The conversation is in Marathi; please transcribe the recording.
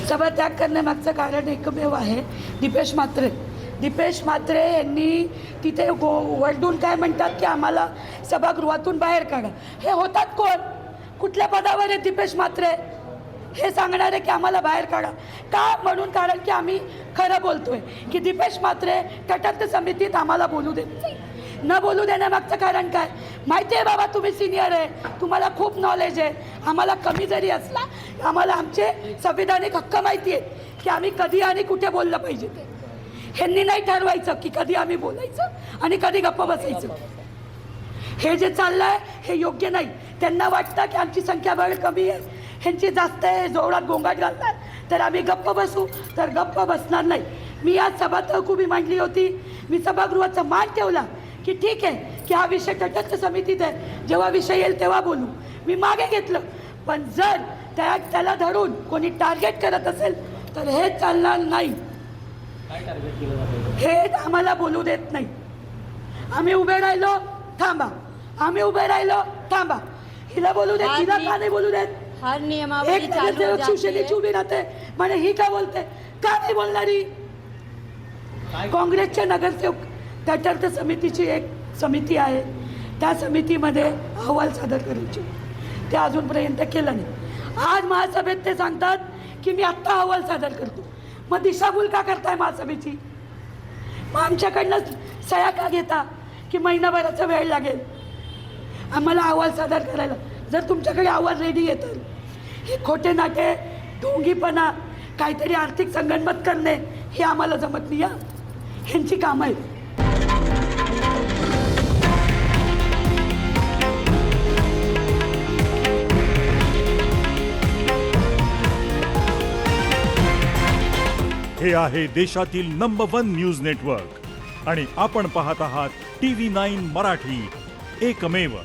सभात्याग करण्यामागचं कारण एकमेव आहे, दीपेश म्हात्रे यांनी तिथे वरडून काय म्हणतात की आम्हाला सभागृहातून बाहेर काढा. हे होतात कोण, कुठल्या पदावर आहे दीपेश म्हात्रे हे सांगणारे की आम्हाला बाहेर काढा का म्हणून? कारण की आम्ही खरं बोलतोय की दीपेश म्हात्रे तटस्थ समितीत आम्हाला बोलू देत नाही. न बोलू देण्यामागचं कारण काय माहिती आहे? बाबा तुम्ही सिनियर आहे, तुम्हाला खूप नॉलेज आहे. आम्हाला कमी जरी असला, आम्हाला आमचे संविधानिक हक्क माहिती आहेत की आम्ही कधी आणि कुठे बोललं पाहिजे. ते ह्यांनी नाही ठरवायचं की कधी आम्ही बोलायचं आणि कधी गप्प बसायचं. हे जे चाललं आहे हे योग्य नाही. त्यांना वाटतं की आमची संख्याबळ कमी आहे, ह्यांची जास्त आहे, जोरात गोंगाट घालतात तर आम्ही गप्प बसू, तर गप्प बसणार नाही. मी आज सभा तहकुबी मांडली होती. मी सभागृहाचा मान ठेवला की ठीक आहे की हा विषय तटस्थ समितीत आहे, जेव्हा विषय येईल तेव्हा बोलू. मी मागे घेतलं, पण जर त्याला धरून कोणी टार्गेट करत असेल तर हे चालणार नाही. हे आम्हाला बोलू देत नाही. आम्ही उभे राहिलो थांबा, आम्ही उभे राहिलो थांबा. हिला बोलू देत, हिला का नाही बोलू देत? हर नियमावली एक नगरसेवक शिवसेनेची उभी राहते म्हणे ही का बोलते, का नाही बोलणारी? काँग्रेसच्या नगरसेवक तटस्थ समितीची एक समिती आहे, त्या समितीमध्ये अहवाल सादर करायची, ते अजूनपर्यंत केलं नाही. आज महासभेत ते सांगतात की मी आत्ता अहवाल सादर करतो. मग दिशाभूल का करताय महासभेची? मग आमच्याकडनं सह्या का घेता की महिनाभराचा वेळ लागेल आम्हाला अहवाल सादर करायला? जर तुमच्याकडे अहवाल रेडी येतं, हे खोटे नाटे, ढोंगीपणा, काहीतरी आर्थिक संगनमत करणे हे आम्हाला जमत नाही. ह्यांची कामं आहेत. हे आहे देशातील नंबर 1 न्यूज नेटवर्क आणि आपण पाहत आहात TV9 मराठी, एकमेव.